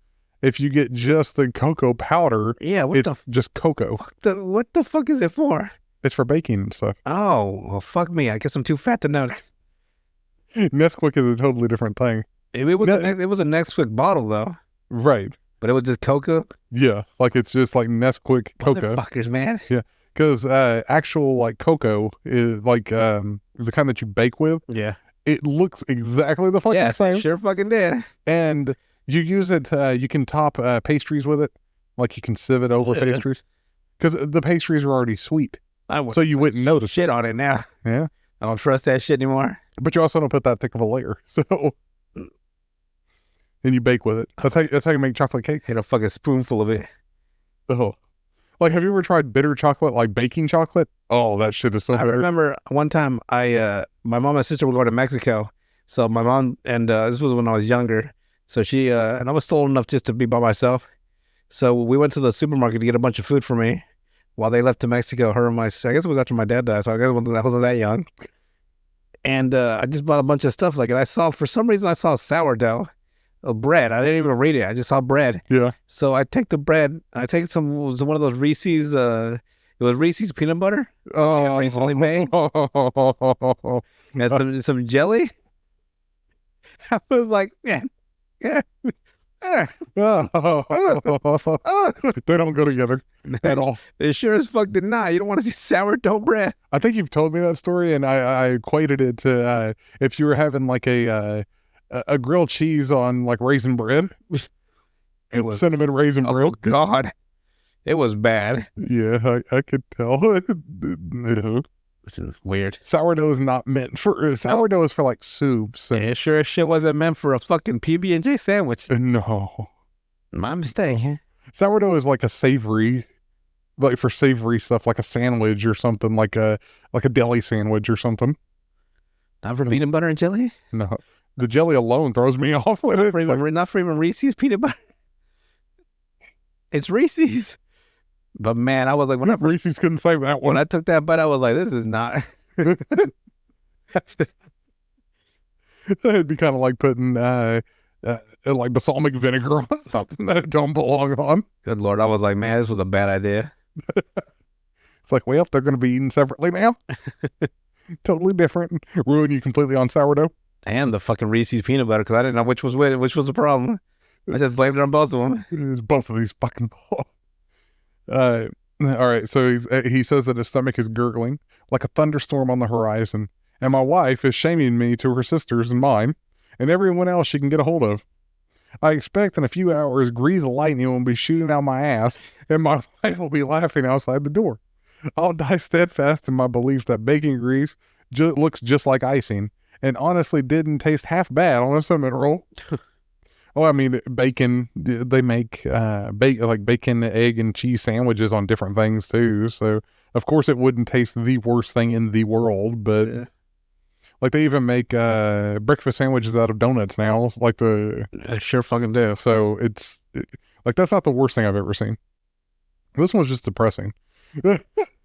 If you get just the cocoa powder, yeah. it's just cocoa. What the fuck is it for? It's for baking and stuff. Oh, well, fuck me. I guess I'm too fat to know. Nesquik is a totally different thing. It was a Nesquik bottle though, Right. but it was just cocoa. Yeah. Like it's just like Nesquik cocoa. Motherfuckers, man. Because actual like cocoa is like the kind that you bake with. Yeah. It looks exactly the fucking Yeah, same. sure fucking did. And you use it, you can top pastries with it. Like you can sieve it over Yeah. pastries. Because the pastries are already sweet. So You wouldn't notice. shit on it now. Yeah. I don't trust that shit anymore. But you also don't put that thick of a layer. So, and you bake with it. That's how you make chocolate cake. Hit a fucking spoonful of it. Oh. Like, have you ever tried bitter chocolate, like baking chocolate? Oh, that shit is so I bitter. remember one time my mom and sister were going to Mexico. So my mom and this was when I was younger. So she and I was still old enough just to be by myself. So we went to the supermarket to get a bunch of food for me while they left to Mexico. Her and I guess it was after my dad died. So I guess I wasn't that young. And I just bought a bunch of stuff like it. For some reason I saw sourdough bread. I didn't even read it. I just saw bread. Yeah. So I take the bread. I take one of those Reese's. It was Reese's peanut butter. Oh, Recently made. And some jelly. I was like, yeah. they don't go together at all. It sure as fuck did not. You don't want to see sourdough bread. I think you've told me that story, and I equated it to if you were having like a grilled cheese on like raisin bread. It was cinnamon raisin bread. Oh God, it was bad. Yeah, I could tell. Which is weird. Sourdough is not meant for sourdough is for like soups. And, It sure as shit wasn't meant for a fucking PB&J sandwich. no, My mistake. sourdough is like a savory, like for savory stuff, like a sandwich or something, like a deli sandwich or something. Not for peanut butter and jelly. No, the jelly alone throws me off with it. Not for even Reese's peanut butter. It's Reese's. But man, I was like, Reese's couldn't save that when one. I took that bite, I was like, this is not. It'd be kind of like putting like balsamic vinegar on something that it don't belong on. Good Lord. I was like, man, this was a bad idea. It's like, well, they're going to be eaten separately now. Totally different. Ruin you completely on sourdough. And the fucking Reese's peanut butter, because I didn't know which was the problem. I just blamed it on both of them. It is both of these fucking balls. All right, so he says that his stomach is gurgling like a thunderstorm on the horizon, and my wife is shaming me to her sisters and mine, and everyone else she can get a hold of. I expect in a few hours, grease of lightning will be shooting out my ass, and my wife will be laughing outside the door. I'll die steadfast in my belief that bacon grease looks just like icing, and honestly didn't taste half bad on a cinnamon roll. Oh, I mean, bacon, they make like bacon, egg, and cheese sandwiches on different things too. So, of course, it wouldn't taste the worst thing in the world, but like they even make breakfast sandwiches out of donuts now. Like I sure fucking do. So like that's not the worst thing I've ever seen. This one's just depressing.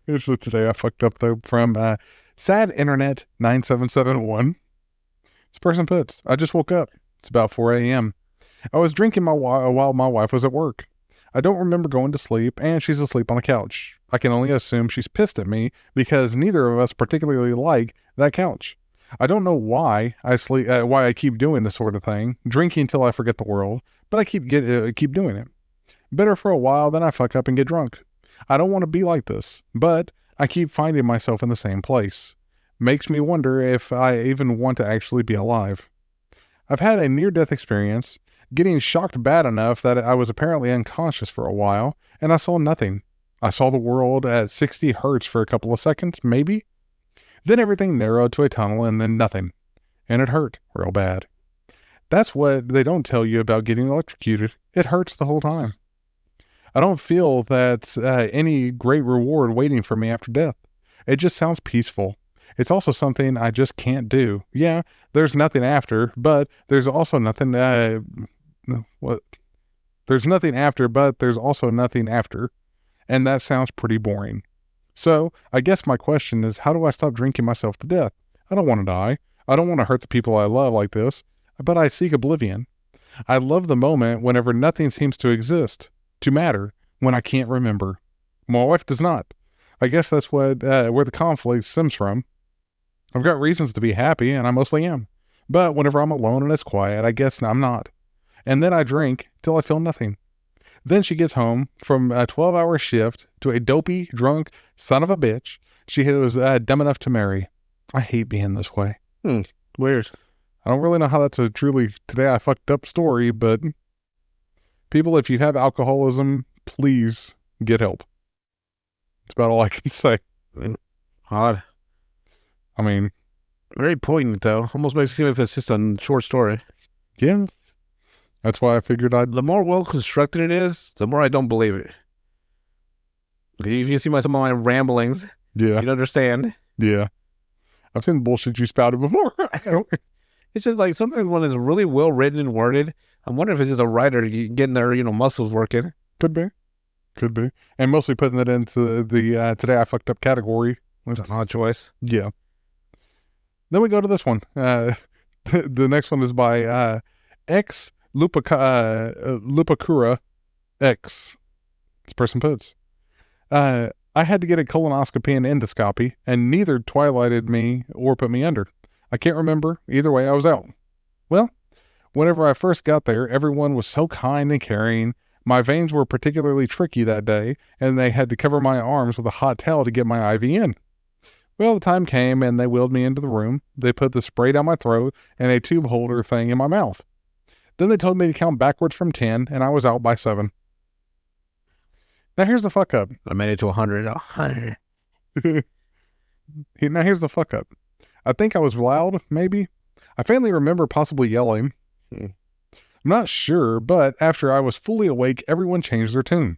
It's today I fucked up though from Sad Internet 9771. This person puts, I just woke up. It's about 4 a.m. I was drinking while my wife was at work. I don't remember going to sleep, and she's asleep on the couch. I can only assume she's pissed at me because neither of us particularly like that couch. I don't know why I keep doing this sort of thing, drinking till I forget the world, but I keep doing it. Better for a while than I fuck up and get drunk. I don't want to be like this, but I keep finding myself in the same place. Makes me wonder if I even want to actually be alive. I've had a near-death experience, getting shocked bad enough that I was apparently unconscious for a while, and I saw nothing. I saw the world at 60 hertz for a couple of seconds, maybe. Then everything narrowed to a tunnel and then nothing. And it hurt real bad. That's what they don't tell you about getting electrocuted. It hurts the whole time. I don't feel that's any great reward waiting for me after death. It just sounds peaceful. It's also something I just can't do. Yeah, there's nothing after, but there's also nothing... There's nothing after, but there's also nothing after. And that sounds pretty boring. So, I guess my question is, how do I stop drinking myself to death? I don't want to die. I don't want to hurt the people I love like this, but I seek oblivion. I love the moment whenever nothing seems to exist, to matter, when I can't remember. My wife does not. I guess that's where the conflict stems from. I've got reasons to be happy, and I mostly am. But whenever I'm alone and it's quiet, I guess I'm not. And then I drink till I feel nothing. Then she gets home from a 12-hour shift to a dopey, drunk son of a bitch she was dumb enough to marry. I hate being this way. Weird. I don't really know how that's a truly today I fucked up story, but people, if you have alcoholism, please get help. That's about all I can say. Odd. I mean, very poignant though. Almost makes it seem if it's just a short story. Yeah. That's why I figured The more well constructed it is, the more I don't believe it. If you see some of my ramblings, Yeah. you'd understand. Yeah. I've seen the bullshit you spouted before. It's just like sometimes when it's really well written and worded, I wonder if it's just a writer getting their muscles working. Could be. Could be. And mostly putting it into the today I fucked up category. It's an odd choice. Yeah. Then we go to this one. The next one is by X Lupacura X. This person puts. I had to get a colonoscopy and endoscopy, and neither twilighted me or put me under. I can't remember. Either way, I was out. Well, whenever I first got there, everyone was so kind and caring. My veins were particularly tricky that day, and they had to cover my arms with a hot towel to get my IV in. Well, the time came, and they wheeled me into the room. They put the spray down my throat and a tube holder thing in my mouth. Then they told me to count backwards from 10, and I was out by 7. Now here's the fuck up. I made it to 100. 100. Now here's the fuck up. I think I was loud, maybe. I faintly remember possibly yelling. I'm not sure, but after I was fully awake, everyone changed their tune.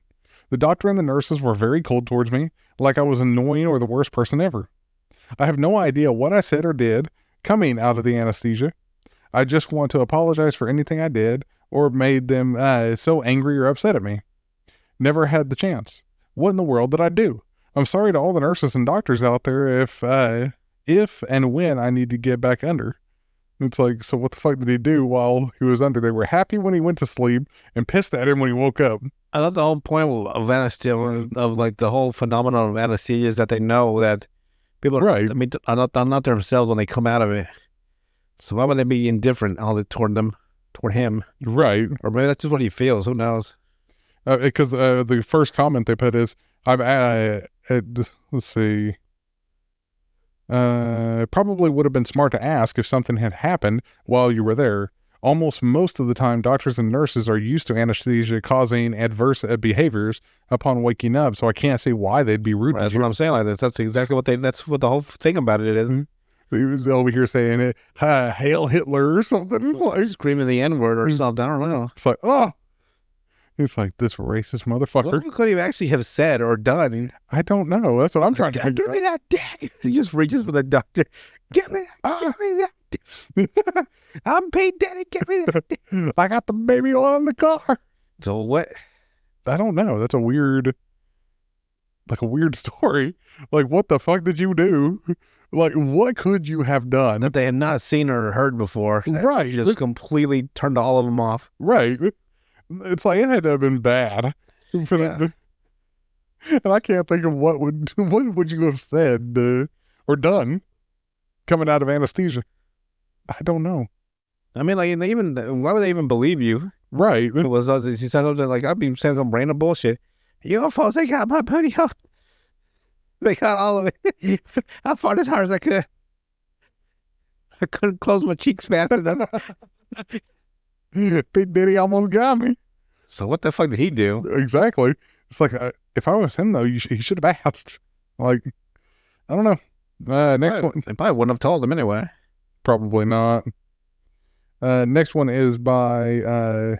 The doctor and the nurses were very cold towards me, like I was annoying or the worst person ever. I have no idea what I said or did coming out of the anesthesia. I just want to apologize for anything I did or made them so angry or upset at me. Never had the chance. What in the world did I do? I'm sorry to all the nurses and doctors out there if and when I need to get back under. It's like, so what the fuck did he do while he was under? They were happy when he went to sleep and pissed at him when he woke up. I thought the whole point of anesthesia, of like the whole phenomenon of anesthesia, is that they know that people are, Right. I mean, are not themselves when they come out of it. So why would they be indifferent toward him? Right. Or maybe that's just what he feels. Who knows? Because the first comment they put is, let's see. Probably would have been smart to ask if something had happened while you were there. Almost most of the time, doctors and nurses are used to anesthesia causing adverse behaviors upon waking up, so I can't see why they'd be rude. Right, that's what I'm saying. Like that's exactly that's what the whole thing about it is. He was over here saying it, Hail Hitler or something. Like, Screaming the N-word or something. I don't know. it's like, oh. It's like, this racist motherfucker. What could he actually have said or done? I don't know. That's what I'm trying to figure Give me that dick. He just reaches for the doctor. Give me that dick. I'm Pete Daddy. Give me that dick. out. I got the baby oil in the car. So what? I don't know. That's a weird story. Like, what the fuck did you do? Like, what could you have done? That they had not seen or heard before. Right. Just completely turned all of them off. Right. It's like, it had to have been bad. For that. And I can't think of what would you have said or done coming out of anesthesia. I don't know. I mean, like, why would they even believe you? Right. It was he said something like, I've been saying some random bullshit. UFOs, they got my booty up. They got all of it. I fought as hard as I could. I couldn't close my cheeks fast enough. Big Diddy almost got me. So what the fuck did he do? Exactly. It's like, if I was him, though, he should have asked. Like, I don't know. Next one. They probably wouldn't have told him anyway. Probably not. Next one is by,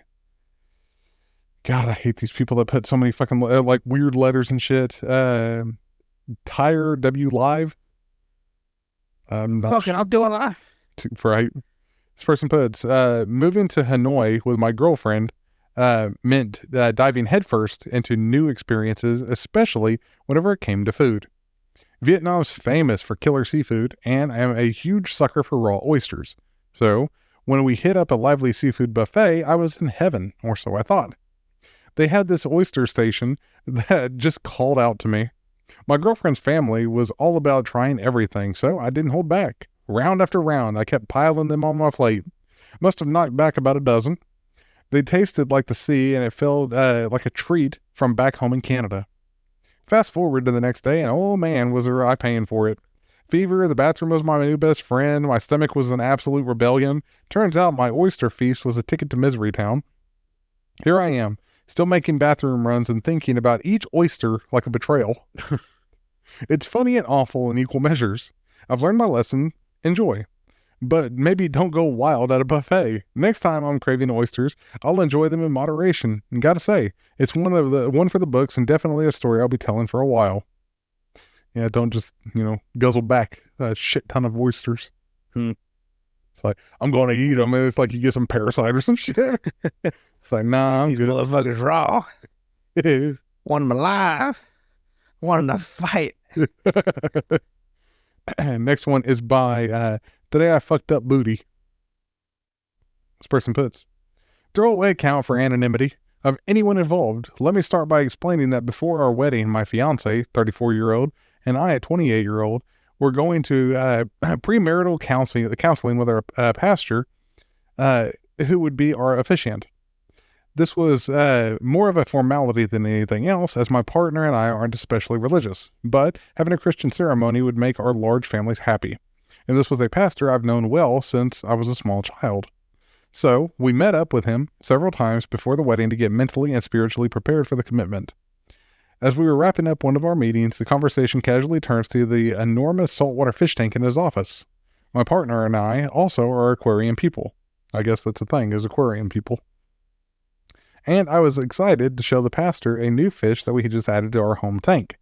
God, I hate these people that put so many fucking, like, weird letters and shit. Tire W Live. I'm not Fucking, I'll do it live. right. This person puts, moving to Hanoi with my girlfriend meant diving headfirst into new experiences, especially whenever it came to food. Vietnam's famous for killer seafood, and I am a huge sucker for raw oysters. So, when we hit up a lively seafood buffet, I was in heaven, or so I thought. They had this oyster station that just called out to me. My girlfriend's family was all about trying everything, so I didn't hold back. Round after round, I kept piling them on my plate. Must have knocked back about a dozen. They tasted like the sea, and it felt like a treat from back home in Canada. Fast forward to the next day, and oh man, was I paying for it. Fever, the bathroom was my new best friend, my stomach was an absolute rebellion. Turns out my oyster feast was a ticket to Misery Town. Here I am, still making bathroom runs and thinking about each oyster like a betrayal. It's funny and awful in equal measures. I've learned my lesson. Enjoy. but maybe don't go wild at a buffet. Next time I'm craving oysters, I'll enjoy them in moderation. And gotta say, it's one for the books and definitely a story I'll be telling for a while. Yeah, don't just, guzzle back a shit ton of oysters. It's like, I'm going to eat them. And it's like you get some parasite or some shit. It's like, nah, I'm These good. motherfuckers raw. Want them alive. Want them to fight. Next one is by Today I Fucked Up Booty. This person puts, throwaway account for anonymity of anyone involved. Let me start by explaining that before our wedding, my fiance, 34-year-old, and I, a 28-year-old, were going to premarital counseling with our pastor, who would be our officiant. This was more of a formality than anything else, as my partner and I aren't especially religious, but having a Christian ceremony would make our large families happy. And this was a pastor I've known well since I was a small child. So we met up with him several times before the wedding to get mentally and spiritually prepared for the commitment. As we were wrapping up one of our meetings, the conversation casually turns to the enormous saltwater fish tank in his office. My partner and I also are aquarium people. I guess that's a thing, is aquarium people. And I was excited to show the pastor a new fish that we had just added to our home tank.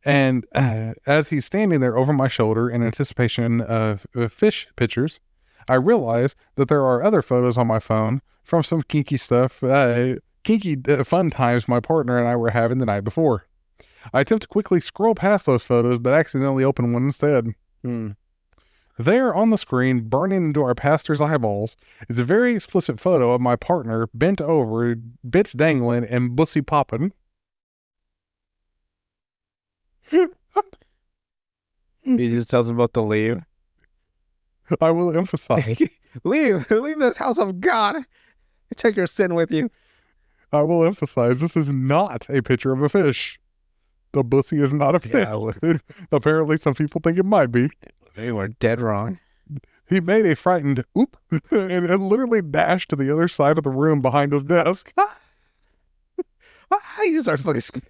And as he's standing there over my shoulder in anticipation of fish pictures, I realize that there are other photos on my phone from some kinky stuff, fun times my partner and I were having the night before. I attempt to quickly scroll past those photos, but accidentally open one instead. There on the screen, burning into our pastor's eyeballs, is a very explicit photo of my partner bent over, bits dangling, and bussy popping. He just tells him about to leave. I will emphasize. Leave this house of God. Take your sin with you. I will emphasize, this is not a picture of a fish. The bussy is not a fish. Yeah, Apparently, some people think it might be. they were dead wrong. He made a frightened oop and literally dashed to the other side of the room behind his desk. He just started fucking.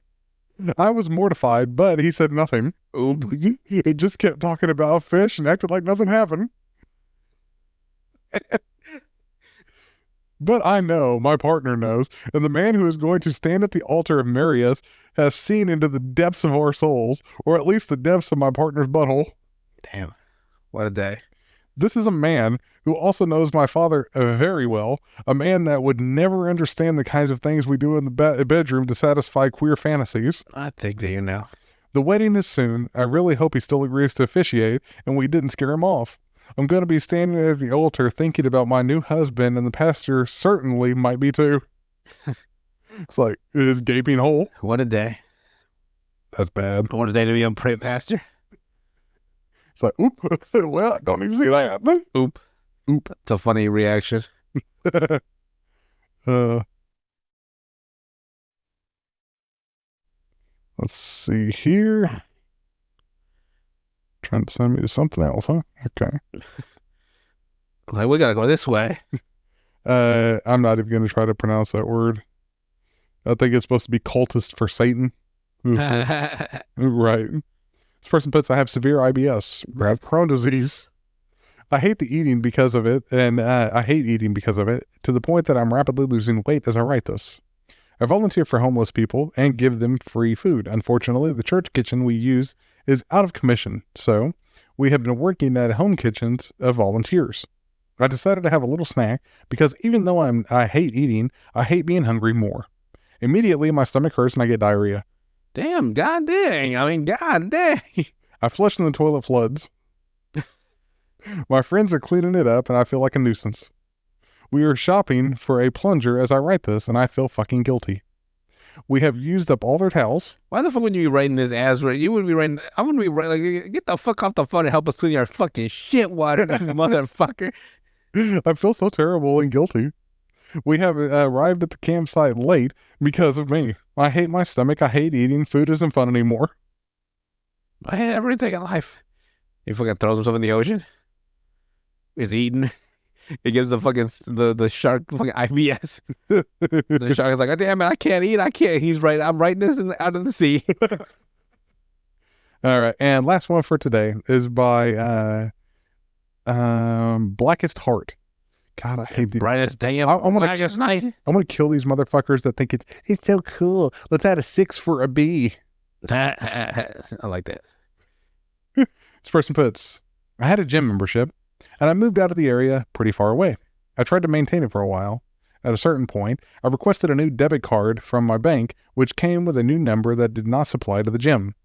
I was mortified, but he said nothing. Oop. He just kept talking about fish and acted like nothing happened. But I know, my partner knows, and the man who is going to stand at the altar and marry us has seen into the depths of our souls, or at least the depths of my partner's butthole. Damn. What a day. This is a man who also knows my father very well, a man that would never understand the kinds of things we do in the bedroom to satisfy queer fantasies. I think that you know. The wedding is soon. I really hope he still agrees to officiate and we didn't scare him off. I'm going to be standing at the altar thinking about my new husband, and the pastor certainly might be too. It's like, it is gaping hole. What a day. That's bad. What a day to be a pastor. It's like, oop, well, I don't even see that. Oop. Oop. It's a funny reaction. Let's see here. Trying to send me to something else, huh? Okay. Like, we gotta go this way. I'm not even going to try to pronounce that word. I think it's supposed to be cultist for Satan. Right. This person puts, I have severe IBS, I have Crohn's disease. I hate the eating because of it, and I hate eating because of it, to the point that I'm rapidly losing weight as I write this. I volunteer for homeless people and give them free food. Unfortunately, the church kitchen we use is out of commission, so we have been working at home kitchens of volunteers. I decided to have a little snack because even though I hate eating, I hate being hungry more. Immediately, my stomach hurts and I get diarrhea. Damn, god dang. I mean, god dang. I flush and the toilet floods. My friends are cleaning it up and I feel like a nuisance. We are shopping for a plunger as I write this and I feel fucking guilty. We have used up all their towels. Why the fuck would you be writing this as you would be writing? I wouldn't be writing, like, get the fuck off the phone and help us clean your fucking shit water, motherfucker. I feel so terrible and guilty. We have arrived at the campsite late because of me. I hate my stomach. I hate eating. Food isn't fun anymore. I hate everything in life. He fucking throws himself in the ocean. He's eating. He gives the fucking the shark fucking IBS. The shark is like, oh, damn it, I can't eat. I can't. He's right. I'm writing this out of the sea. All right. And last one for today is by Blackest Heart. God, I hate these. Brightest day of I wanna- blackest night. I'm gonna kill these motherfuckers that think it's so cool. Let's add a 6 for a B. I like that. This person puts, I had a gym membership and I moved out of the area pretty far away. I tried to maintain it for a while. At a certain point, I requested a new debit card from my bank, which came with a new number that did not supply to the gym.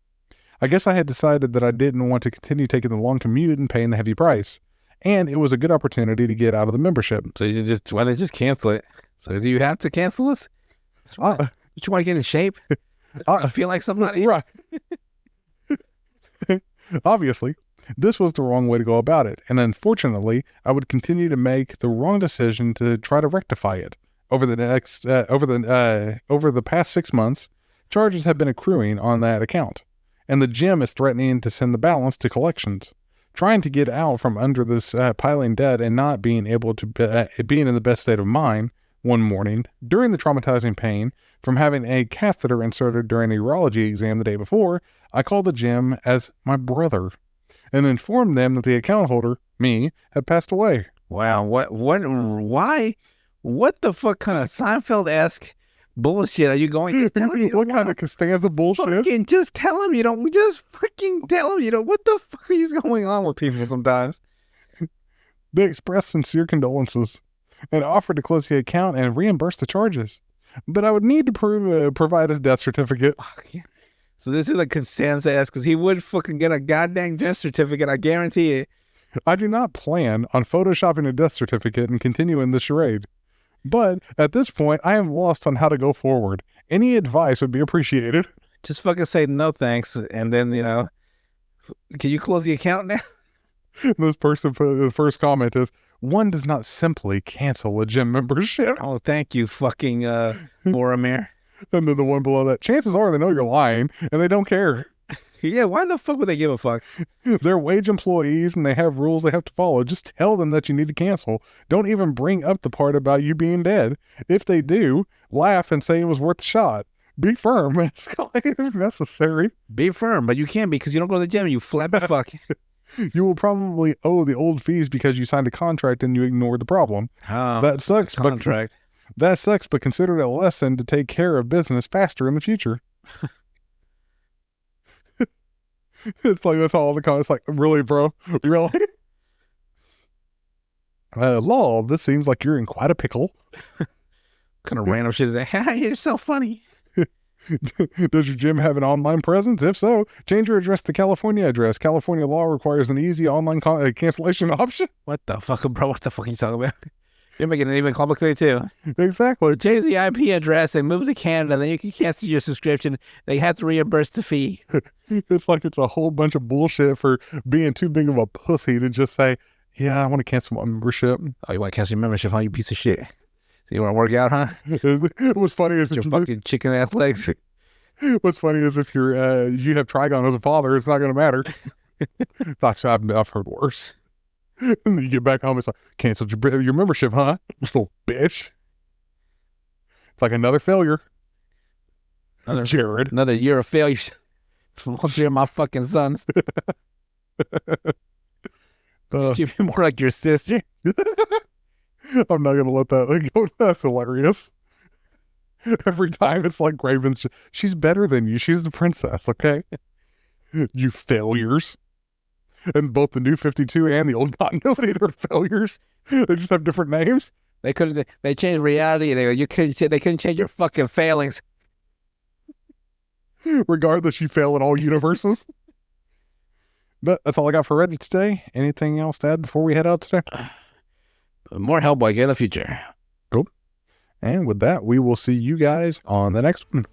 I guess I had decided that I didn't want to continue taking the long commute and paying the heavy price, and it was a good opportunity to get out of the membership. So why don't you just cancel it? So do you have to cancel this? Don't you want to get in shape? I feel like somebody. Right. Obviously, this was the wrong way to go about it, and unfortunately, I would continue to make the wrong decision to try to rectify it. Over the past 6 months, charges have been accruing on that account, and the gym is threatening to send the balance to collections. Trying to get out from under this piling debt and not being able to being in the best state of mind, one morning, during the traumatizing pain from having a catheter inserted during a urology exam the day before, I called the gym as my brother and informed them that the account holder, me, had passed away. Wow. Why? What the fuck kind of Seinfeld-esque bullshit are you going to tell him? What kind of Costanza bullshit? Fucking just tell him you don't. Just fucking tell him you don't. What the fuck is going on with people sometimes? They expressed sincere condolences and offered to close the account and reimburse the charges. But I would need to provide his death certificate. Fuck yeah. So this is a Costanza ass because he would fucking get a goddamn death certificate. I guarantee it. I do not plan on photoshopping a death certificate and continuing the charade. But at this point, I am lost on how to go forward. Any advice would be appreciated. Just fucking say no thanks, and then can you close the account now? This person put the first comment is, one does not simply cancel a gym membership. Oh, thank you, fucking Boromir. And then the one below that, chances are they know you're lying and they don't care. Yeah, why the fuck would they give a fuck? They're wage employees and they have rules they have to follow. Just tell them that you need to cancel. Don't even bring up the part about you being dead. If they do, laugh and say it was worth the shot. Be firm. Escalate if necessary. Be firm, but you can't be because you don't go to the gym, you flap fuck. You will probably owe the old fees because you signed a contract and you ignored the problem. Oh, That sucks, contract. but consider it a lesson to take care of business faster in the future. It's like, that's all the comments. Like, really, bro? Really? Lol, this seems like you're in quite a pickle. Kind of random shit is that? You're so funny. Does your gym have an online presence? If so, change your address to California address. California law requires an easy online cancellation option. What the fuck, bro? What the fuck are you talking about? You're making it even complicated too. Exactly. Change the IP address and move to Canada, then you can cancel your subscription. They have to reimburse the fee. It's like it's a whole bunch of bullshit for being too big of a pussy to just say, yeah, I want to cancel my membership. Oh, you want to cancel your membership, huh? You piece of shit. So you want to work out, huh? What's funny is Your fucking chicken ass legs. What's funny is if you're you have Trigon as a father, it's not going to matter. Like, I've heard worse. And then you get back home, it's like, canceled your membership, huh? Little bitch. It's like another failure. Jared. Another year of failures from all three of my fucking sons. You'd be more like your sister. I'm not going to let that go. That's hilarious. Every time it's like Raven, she's better than you. She's the princess, okay? You failures. And both the new 52 and the old continuity, they're failures. They just have different names. They changed reality. They couldn't change your fucking failings. Regardless, you fail in all universes. But that's all I got for Reddit today. Anything else to add before we head out today? More Hellboy in the future. Cool. And with that, we will see you guys on the next one.